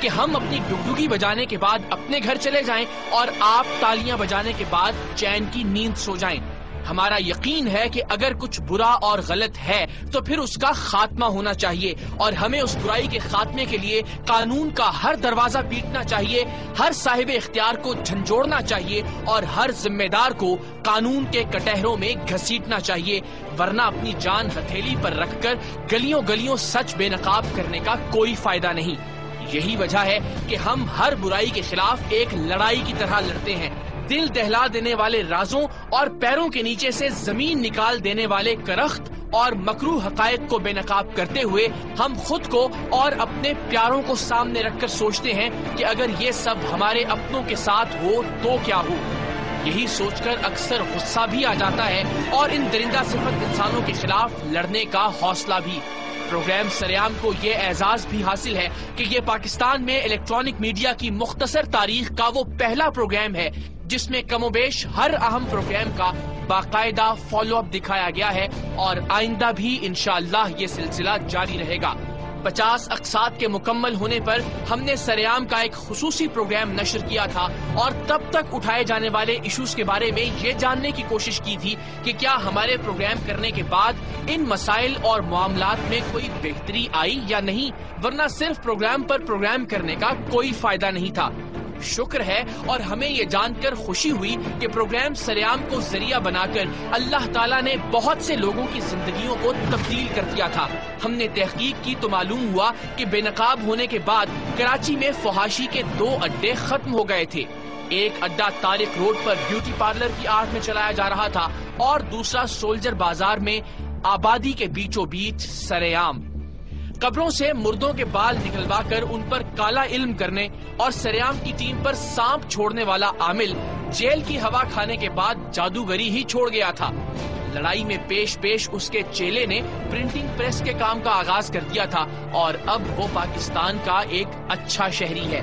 کہ ہم اپنی ڈگڈگی بجانے کے بعد اپنے گھر چلے جائیں اور آپ تالیاں بجانے کے بعد چین کی نیند سو جائیں. ہمارا یقین ہے کہ اگر کچھ برا اور غلط ہے تو پھر اس کا خاتمہ ہونا چاہیے اور ہمیں اس برائی کے خاتمے کے لیے قانون کا ہر دروازہ پیٹنا چاہیے، ہر صاحب اختیار کو جھنجھوڑنا چاہیے اور ہر ذمہ دار کو قانون کے کٹہروں میں گھسیٹنا چاہیے، ورنہ اپنی جان ہتھیلی پر رکھ کر گلیوں گلیوں سچ بے نقاب کرنے کا کوئی فائدہ نہیں. یہی وجہ ہے کہ ہم ہر برائی کے خلاف ایک لڑائی کی طرح لڑتے ہیں. دل دہلا دینے والے رازوں اور پیروں کے نیچے سے زمین نکال دینے والے کرخت اور مکروہ حقائق کو بے نقاب کرتے ہوئے ہم خود کو اور اپنے پیاروں کو سامنے رکھ کر سوچتے ہیں کہ اگر یہ سب ہمارے اپنوں کے ساتھ ہو تو کیا ہو. یہی سوچ کر اکثر غصہ بھی آ جاتا ہے اور ان درندہ صفت انسانوں کے خلاف لڑنے کا حوصلہ بھی. پروگرام سریام کو یہ اعزاز بھی حاصل ہے کہ یہ پاکستان میں الیکٹرانک میڈیا کی مختصر تاریخ کا وہ پہلا پروگرام ہے جس میں کم و بیش ہر اہم پروگرام کا باقاعدہ فالو اپ دکھایا گیا ہے اور آئندہ بھی انشاءاللہ یہ سلسلہ جاری رہے گا. 50 اقساط کے مکمل ہونے پر ہم نے سریام کا ایک خصوصی پروگرام نشر کیا تھا اور تب تک اٹھائے جانے والے ایشوز کے بارے میں یہ جاننے کی کوشش کی تھی کہ کیا ہمارے پروگرام کرنے کے بعد ان مسائل اور معاملات میں کوئی بہتری آئی یا نہیں، ورنہ صرف پروگرام پر پروگرام کرنے کا کوئی فائدہ نہیں تھا. شکر ہے اور ہمیں یہ جان کر خوشی ہوئی کہ پروگرام سریام کو ذریعہ بنا کر اللہ تعالیٰ نے بہت سے لوگوں کی زندگیوں کو تبدیل کر دیا تھا. ہم نے تحقیق کی تو معلوم ہوا کہ بے نقاب ہونے کے بعد کراچی میں فحاشی کے 2 اڈے ختم ہو گئے تھے. ایک اڈا طارق روڈ پر بیوٹی پارلر کی آڑ میں چلایا جا رہا تھا اور دوسرا سولجر بازار میں آبادی کے بیچوں بیچ سریام. قبروں سے مردوں کے بال نکلوا کر ان پر کالا علم کرنے اور سریام کی ٹیم پر سانپ چھوڑنے والا عامل جیل کی ہوا کھانے کے بعد جادوگری ہی چھوڑ گیا تھا. لڑائی میں پیش اس کے چیلے نے پرنٹنگ پریس کے کام کا آغاز کر دیا تھا اور اب وہ پاکستان کا ایک اچھا شہری ہے.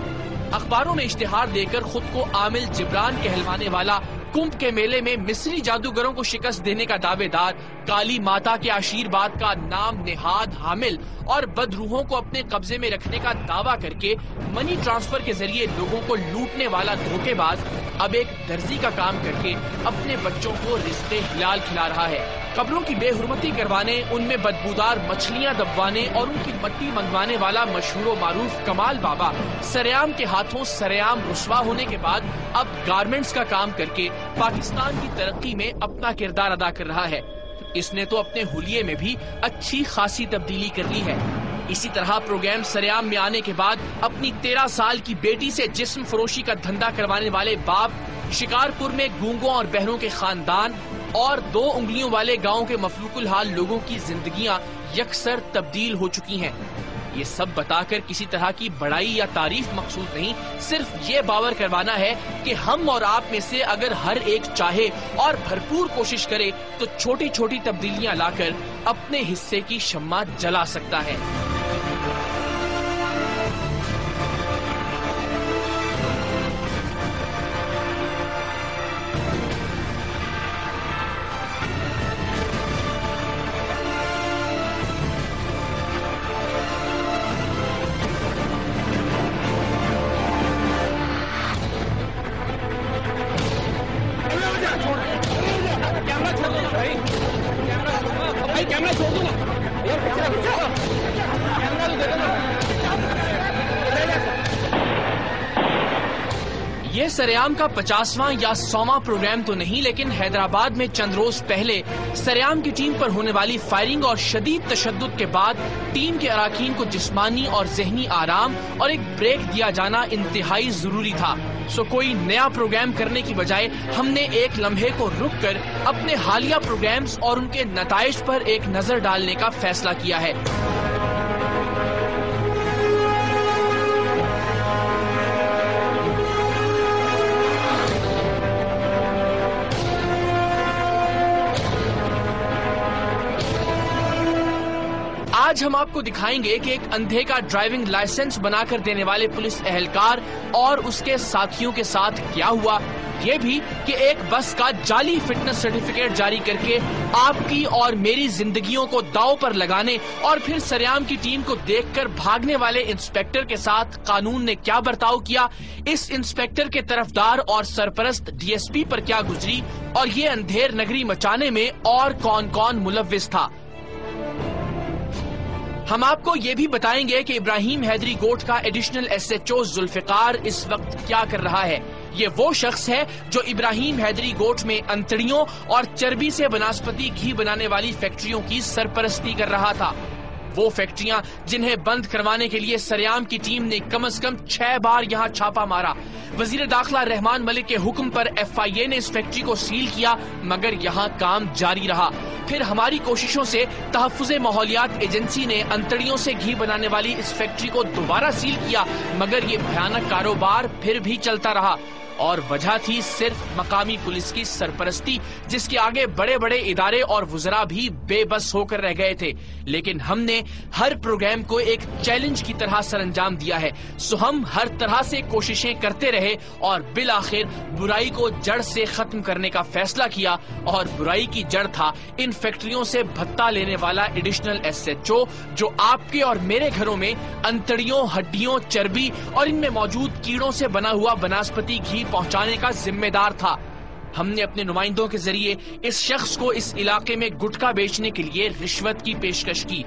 اخباروں میں اشتہار دے کر خود کو عامل جبران کہلوانے والا کمبھ کے میلے میں مصری جادوگروں کو شکست دینے کا دعوے دار، کالی ماتا کے آشیرواد کا نام نہاد حامل اور بدروحوں کو اپنے قبضے میں رکھنے کا دعویٰ کر کے منی ٹرانسفر کے ذریعے لوگوں کو لوٹنے والا دھوکے باز اب ایک درزی کا کام کر کے اپنے بچوں کو رزق حلال کھلا رہا ہے. قبروں کی بے حرمتی کروانے، ان میں بدبودار مچھلیاں دبوانے اور ان کی مٹی منگوانے والا مشہور و معروف کمال بابا سریام کے ہاتھوں سریام رسوا ہونے کے بعد اب گارمنٹس کا کام کر کے پاکستان کی ترقی میں اپنا کردار ادا کر رہا ہے. اس نے تو اپنے حلیے میں بھی اچھی خاصی تبدیلی کر لی ہے. اسی طرح پروگرام سریام میں آنے کے بعد اپنی 13 سال کی بیٹی سے جسم فروشی کا دھندا کروانے والے باپ، شکارپور میں گونگوں اور بہروں کے خاندان اور 2 انگلیوں والے گاؤں کے مفلوق الحال لوگوں کی زندگیاں یکسر تبدیل ہو چکی ہیں. یہ سب بتا کر کسی طرح کی بڑائی یا تعریف مقصود نہیں، صرف یہ باور کروانا ہے کہ ہم اور آپ میں سے اگر ہر ایک چاہے اور بھرپور کوشش کرے تو چھوٹی چھوٹی تبدیلیاں لا کر اپنے حصے کی شمع جلا سکتا ہے. یہ سریام کا 50واں یا 100واں پروگرام تو نہیں، لیکن حیدرآباد میں چند روز پہلے سریام کی ٹیم پر ہونے والی فائرنگ اور شدید تشدد کے بعد ٹیم کے اراکین کو جسمانی اور ذہنی آرام اور ایک بریک دیا جانا انتہائی ضروری تھا. سو کوئی نیا پروگرام کرنے کی بجائے ہم نے ایک لمحے کو رک کر اپنے حالیہ پروگرامز اور ان کے نتائج پر ایک نظر ڈالنے کا فیصلہ کیا ہے. آج ہم آپ کو دکھائیں گے کہ ایک اندھے کا ڈرائیونگ لائسنس بنا کر دینے والے پولیس اہلکار اور اس کے ساتھیوں کے ساتھ کیا ہوا، یہ بھی کہ ایک بس کا جعلی فٹنس سرٹیفکیٹ جاری کر کے آپ کی اور میری زندگیوں کو داؤ پر لگانے اور پھر سریام کی ٹیم کو دیکھ کر بھاگنے والے انسپیکٹر کے ساتھ قانون نے کیا برتاؤ کیا، اس انسپیکٹر کے طرفدار اور سرپرست ڈی ایس پی پر کیا گزری، اور یہ اندھیر نگری مچانے میں اور کون کون ملوث تھا۔ ہم آپ کو یہ بھی بتائیں گے کہ ابراہیم حیدری گوٹھ کا additional S H O Zulfiqar اس وقت کیا کر رہا ہے۔ یہ وہ شخص ہے جو ابراہیم حیدری گوٹھ میں انتڑیوں اور چربی سے بناسپتی گھی بنانے والی فیکٹریوں کی سرپرستی کر رہا تھا۔ وہ فیکٹریاں جنہیں بند کروانے کے لیے سریام کی ٹیم نے کم از کم 6 بار یہاں چھاپا مارا۔ وزیر داخلہ رحمان ملک کے حکم پر ایف آئی اے نے اس فیکٹری کو سیل کیا، مگر یہاں کام جاری رہا۔ پھر ہماری کوششوں سے تحفظ ماحولیات ایجنسی نے انتڑیوں سے گھی بنانے والی اس فیکٹری کو دوبارہ سیل کیا، مگر یہ بھیانک کاروبار پھر بھی چلتا رہا، اور وجہ تھی صرف مقامی پولیس کی سرپرستی، جس کے آگے بڑے بڑے ادارے اور وزراء بھی بے بس ہو کر رہ گئے تھے۔ لیکن ہم نے ہر پروگرام کو ایک چیلنج کی طرح سر انجام دیا ہے، سو ہم ہر طرح سے کوششیں کرتے رہے اور بالآخر برائی کو جڑ سے ختم کرنے کا فیصلہ کیا، اور برائی کی جڑ تھا ان فیکٹریوں سے بھتہ لینے والا ایڈیشنل ایس ایچ او، جو آپ کے اور میرے گھروں میں انتڑیوں، ہڈیوں، چربی اور ان میں موجود کیڑوں سے بنا ہوا بناسپتی گھی پہنچانے کا ذمہ دار تھا۔ ہم نے اپنے نمائندوں کے ذریعے اس شخص کو اس علاقے میں گٹکا بیچنے کے لیے رشوت کی پیشکش کی۔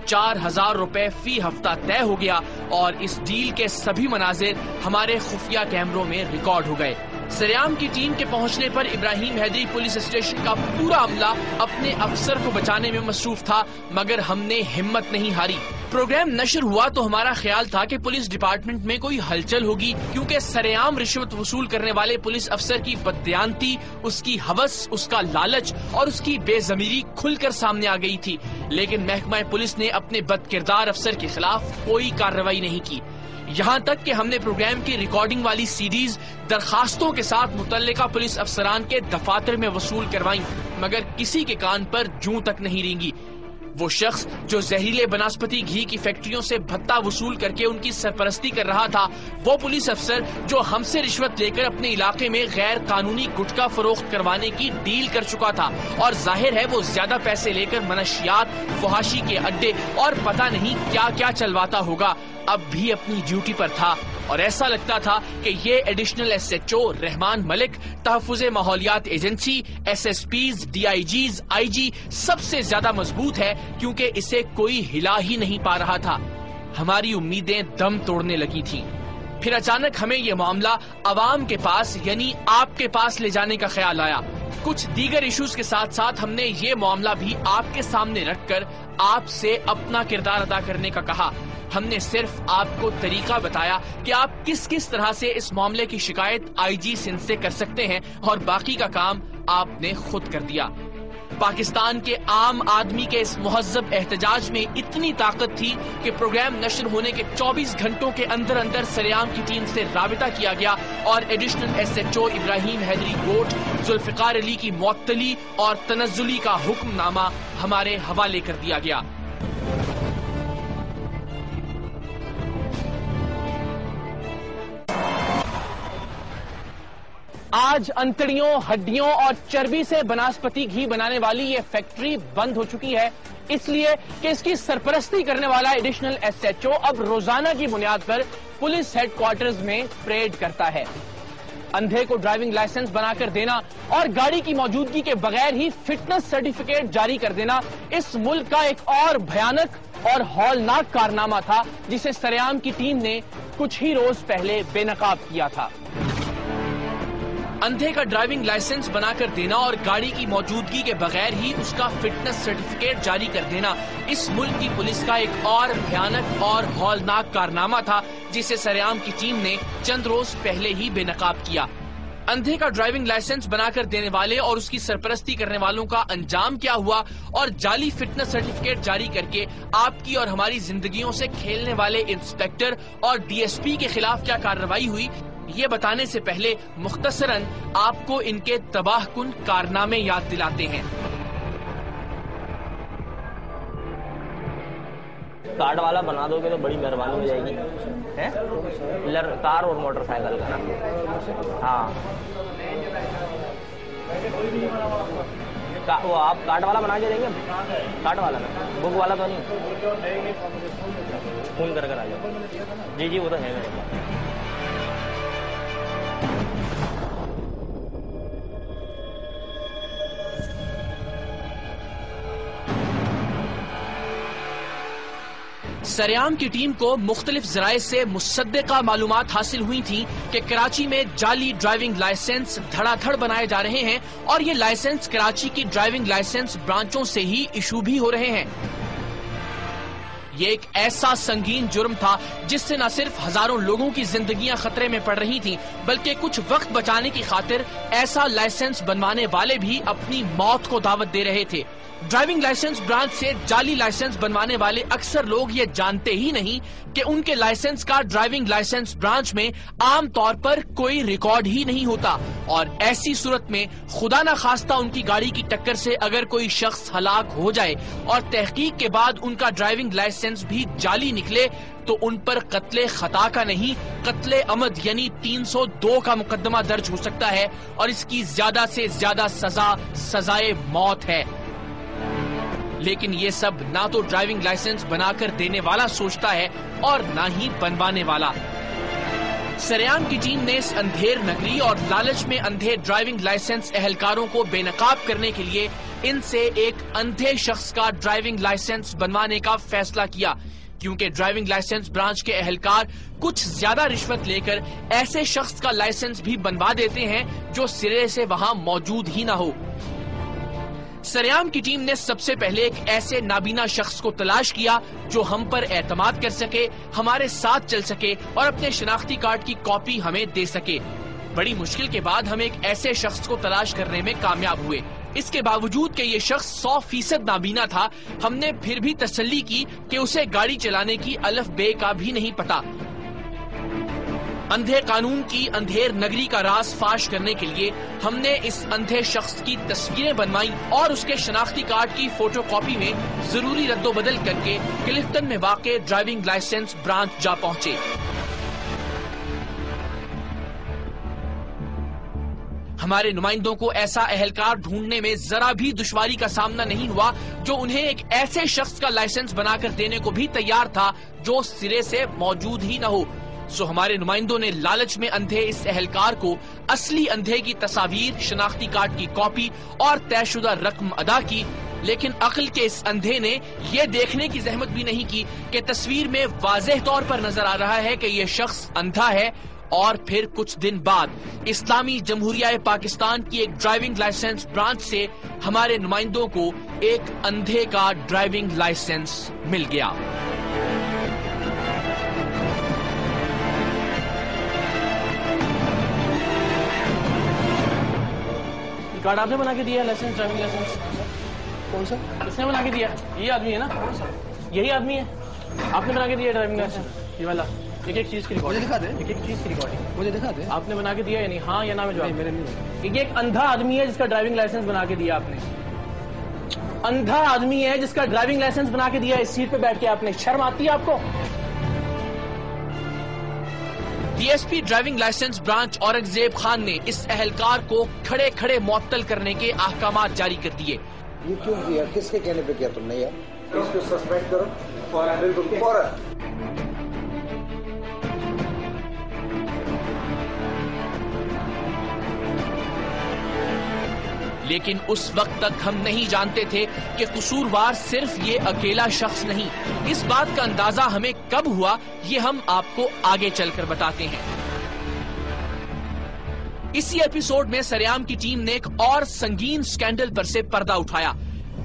4000 روپے فی ہفتہ طے ہو گیا، اور اس ڈیل کے سبھی مناظر ہمارے خفیہ کیمروں میں ریکارڈ ہو گئے۔ سریام کی ٹیم کے پہنچنے پر ابراہیم حیدری پولیس اسٹیشن کا پورا عملہ اپنے افسر کو بچانے میں مصروف تھا، مگر ہم نے ہمت نہیں ہاری۔ پروگرام نشر ہوا تو ہمارا خیال تھا کہ پولیس ڈپارٹمنٹ میں کوئی ہلچل ہوگی، کیونکہ سریام رشوت وصول کرنے والے پولیس افسر کی بددیانتی، اس کی ہوس، اس کا لالچ اور اس کی بے ضمیری کھل کر سامنے آ گئی تھی، لیکن محکمہ پولیس نے اپنے بد کردار افسر کے خلاف کوئی کارروائی نہیں کی۔ یہاں تک کہ ہم نے پروگرام کی ریکارڈنگ والی سیڈیز درخواستوں کے ساتھ متعلقہ پولیس افسران کے دفاتر میں وصول کروائیں، مگر کسی کے کان پر جوں تک نہیں رینگی۔ وہ شخص جو زہریلے بناسپتی گھی کی فیکٹریوں سے بھتہ وصول کر کے ان کی سرپرستی کر رہا تھا، وہ پولیس افسر جو ہم سے رشوت لے کر اپنے علاقے میں غیر قانونی گٹکا فروخت کروانے کی ڈیل کر چکا تھا، اور ظاہر ہے وہ زیادہ پیسے لے کر منشیات، فحاشی کے اڈے اور پتہ نہیں کیا کیا چلواتا ہوگا، اب بھی اپنی ڈیوٹی پر تھا، اور ایسا لگتا تھا کہ یہ additional S H O Rehman Malik تحفظ ماحولیات agency, S S Ps, D I Gs, I G سب سے زیادہ مضبوط ہے، کیونکہ اسے کوئی ہلا ہی نہیں پا رہا تھا۔ ہماری امیدیں دم توڑنے لگی تھیں۔ پھر اچانک ہمیں یہ معاملہ عوام کے پاس یعنی آپ کے پاس لے جانے کا خیال آیا۔ کچھ دیگر ایشوز کے ساتھ ساتھ ہم نے یہ معاملہ بھی آپ کے سامنے رکھ کر آپ سے اپنا کردار ادا کرنے کا کہا۔ ہم نے صرف آپ کو طریقہ بتایا کہ آپ کس کس طرح سے اس معاملے کی شکایت آئی جی سندھ سے کر سکتے ہیں، اور باقی کا کام آپ نے خود کر دیا۔ پاکستان کے عام آدمی کے اس مہذب احتجاج میں اتنی طاقت تھی کہ پروگرام نشر ہونے کے 24 گھنٹوں کے اندر اندر سریام کی ٹیم سے رابطہ کیا گیا، اور ایڈیشنل ایس ایچ او ابراہیم حیدری گوٹھ ذوالفقار علی کی معطلی اور تنزلی کا حکم نامہ ہمارے حوالے کر دیا گیا۔ آج انتڑیوں، ہڈیوں اور چربی سے بناسپتی گھی بنانے والی یہ فیکٹری بند ہو چکی ہے، اس لیے کہ اس کی سرپرستی کرنے والا ایڈیشنل ایس ایچ او اب روزانہ کی بنیاد پر پولیس ہیڈ کوارٹرز میں پریڈ کرتا ہے۔ اندھے کو ڈرائیونگ لائسنس بنا کر دینا اور گاڑی کی موجودگی کے بغیر ہی فٹنس سرٹیفکیٹ جاری کر دینا اس ملک کا ایک اور بھیانک اور ہولناک کارنامہ تھا، جسے سریام کی ٹیم نے کچھ ہی روز پہلے بے نقاب کیا تھا۔ اندھے کا ڈرائیونگ لائسنس بنا کر دینا اور گاڑی کی موجودگی کے بغیر ہی اس کا فٹنس سرٹیفکیٹ جاری کر دینا اس ملک کی پولیس کا ایک اور بھیانک اور ہولناک کارنامہ تھا، جسے سریام کی ٹیم نے چند روز پہلے ہی بے نقاب کیا۔ اندھے کا ڈرائیونگ لائسنس بنا کر دینے والے اور اس کی سرپرستی کرنے والوں کا انجام کیا ہوا، اور جعلی فٹنس سرٹیفکیٹ جاری کر کے آپ کی اور ہماری زندگیوں سے کھیلنے والے انسپیکٹر اور ڈی ایس پی کے خلاف کیا کارروائی ہوئی، یہ بتانے سے پہلے مختصراً آپ کو ان کے تباہ کن کارنامے یاد دلاتے ہیں۔ کارڈ والا بنا دو گے تو بڑی مہربانی ہو جائے گی. کار اور موٹر سائیکل کا نا. ہاں وہ آپ کارڈ والا بنا کے دیں گے. کارڈ والا نا, بک والا تو نہیں. فون کر آ جاؤ. جی وہ تو ہے میرے پاس. سریام کی ٹیم کو مختلف ذرائع سے مصدقہ معلومات حاصل ہوئی تھیں کہ کراچی میں جعلی ڈرائیونگ لائسنس دھڑا دھڑ بنائے جا رہے ہیں اور یہ لائسنس کراچی کی ڈرائیونگ لائسنس برانچوں سے ہی ایشو بھی ہو رہے ہیں. یہ ایک ایسا سنگین جرم تھا جس سے نہ صرف ہزاروں لوگوں کی زندگیاں خطرے میں پڑ رہی تھیں بلکہ کچھ وقت بچانے کی خاطر ایسا لائسنس بنوانے والے بھی اپنی موت کو دعوت دے رہے تھے. ڈرائیونگ لائسنس برانچ سے جعلی لائسنس بنوانے والے اکثر لوگ یہ جانتے ہی نہیں کہ ان کے لائسنس کا ڈرائیونگ لائسنس برانچ میں عام طور پر کوئی ریکارڈ ہی نہیں ہوتا اور ایسی صورت میں خدا نہ خواستہ ان کی گاڑی کی ٹکر سے اگر کوئی شخص ہلاک ہو جائے اور تحقیق کے بعد ان کا ڈرائیونگ لائسنس بھی جعلی نکلے تو ان پر قتل خطا کا نہیں قتل عمد یعنی 302 کا مقدمہ درج ہو سکتا ہے اور اس کی زیادہ سے زیادہ سزا سزائے موت ہے. لیکن یہ سب نہ تو ڈرائیونگ لائسنس بنا کر دینے والا سوچتا ہے اور نہ ہی بنوانے والا. سریام کی ٹیم نے اس اندھیر نگری اور لالچ میں اندھے ڈرائیونگ لائسنس اہلکاروں کو بے نقاب کرنے کے لیے ان سے ایک اندھے شخص کا ڈرائیونگ لائسنس بنوانے کا فیصلہ کیا کیونکہ ڈرائیونگ لائسنس برانچ کے اہلکار کچھ زیادہ رشوت لے کر ایسے شخص کا لائسنس بھی بنوا دیتے ہیں جو سرے سے وہاں موجود ہی نہ ہو. سریام کی ٹیم نے سب سے پہلے ایک ایسے نابینا شخص کو تلاش کیا جو ہم پر اعتماد کر سکے, ہمارے ساتھ چل سکے اور اپنے شناختی کارڈ کی کاپی ہمیں دے سکے. بڑی مشکل کے بعد ہم ایک ایسے شخص کو تلاش کرنے میں کامیاب ہوئے. اس کے باوجود کہ یہ شخص 100% نابینا تھا, ہم نے پھر بھی تسلی کی کہ اسے گاڑی چلانے کی الف بے کا بھی نہیں پتا. اندھے قانون کی اندھیر نگری کا راز فاش کرنے کے لیے ہم نے اس اندھے شخص کی تصویریں بنوائی اور اس کے شناختی کارڈ کی فوٹو کاپی میں ضروری رد و بدل کر کے کلفٹن میں واقع ڈرائیونگ لائسنس برانچ جا پہنچے. ہمارے نمائندوں کو ایسا اہلکار ڈھونڈنے میں ذرا بھی دشواری کا سامنا نہیں ہوا جو انہیں ایک ایسے شخص کا لائسنس بنا کر دینے کو بھی تیار تھا جو سرے سے موجود ہی نہ ہو. سو ہمارے نمائندوں نے لالچ میں اندھے اس اہلکار کو اصلی اندھے کی تصاویر, شناختی کارڈ کی کاپی اور طے شدہ رقم ادا کی, لیکن عقل کے اس اندھے نے یہ دیکھنے کی زحمت بھی نہیں کی کہ تصویر میں واضح طور پر نظر آ رہا ہے کہ یہ شخص اندھا ہے. اور پھر کچھ دن بعد اسلامی جمہوریہ پاکستان کی ایک ڈرائیونگ لائسنس برانچ سے ہمارے نمائندوں کو ایک اندھے کا ڈرائیونگ لائسنس مل گیا. کارڈ آپ نے بنا کے دیا ہے لائسنس, ڈرائیونگ لائسنس؟ کون سا کس نے بنا کے دیا؟ یہ آدمی ہے نا, یہی آدمی ہے آپ نے بنا کے دیا ڈرائیونگ لائسنس, یہ والا. ایک ایک چیز کی ریکارڈنگ دکھا دیں, ایک ایک چیز کی ریکارڈنگ مجھے دکھا دیں. آپ نے بنا کے دیا یا نہیں؟ ہاں یا نہ میں جواب. یہ ایک اندھا آدمی ہے جس کا ڈرائیونگ لائسنس بنا کے دیا آپ نے. اندھا آدمی ہے جس کا ڈرائیونگ لائسنس بنا کے دیا اس سیٹ پہ بیٹھ کے آپ نے. شرم آتی ہے آپ کو؟ D S P driving licence branch Aurangzeb Khan نے اس اہلکار کو کھڑے کھڑے معطل کرنے کے احکامات جاری کر دیے. یہ کیوں کیا, کس کے کہنے پہ کیا تم نے یار؟ اس کو سسپینڈ کرو فوراً. لیکن اس وقت تک ہم نہیں جانتے تھے کہ قصوروار صرف یہ اکیلا شخص نہیں. اس بات کا اندازہ ہمیں کب ہوا یہ ہم آپ کو آگے چل کر بتاتے ہیں. اسی ایپیسوڈ میں سریام کی ٹیم نے ایک اور سنگین سکینڈل پر سے پردہ اٹھایا.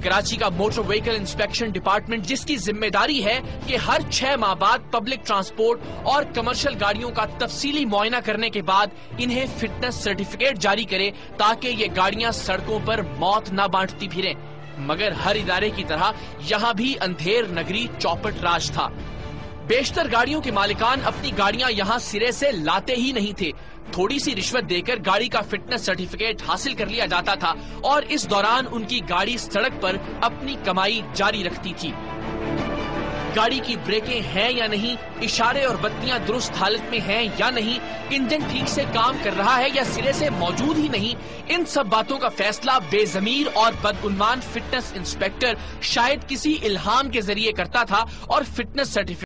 کراچی کا موٹر وہیکل انسپیکشن ڈپارٹمنٹ, جس کی ذمہ داری ہے کہ ہر 6 ماہ بعد پبلک ٹرانسپورٹ اور کمرشل گاڑیوں کا تفصیلی معائنہ کرنے کے بعد انہیں فٹنس سرٹیفکیٹ جاری کرے تاکہ یہ گاڑیاں سڑکوں پر موت نہ بانٹتی پھریں. مگر ہر ادارے کی طرح یہاں بھی اندھیر نگری چوپٹ راج تھا. بیشتر گاڑیوں کے مالکان اپنی گاڑیاں یہاں سرے سے لاتے ہی نہیں تھے. تھوڑی سی رشوت دے کر گاڑی کا فٹنس سرٹیفکیٹ حاصل کر لیا جاتا تھا اور اس دوران ان کی گاڑی سڑک پر اپنی کمائی جاری رکھتی تھی. گاڑی کی بریکیں ہیں یا نہیں, اشارے اور بتیاں درست حالت میں ہیں یا نہیں, انجن ٹھیک سے کام کر رہا ہے یا سرے سے موجود ہی نہیں, ان سب باتوں کا فیصلہ بے ضمیر اور بدعنوان فٹنس انسپیکٹر شاید کسی الہام کے ذریعے کرتا تھا اور فٹنس سرٹیفکیٹ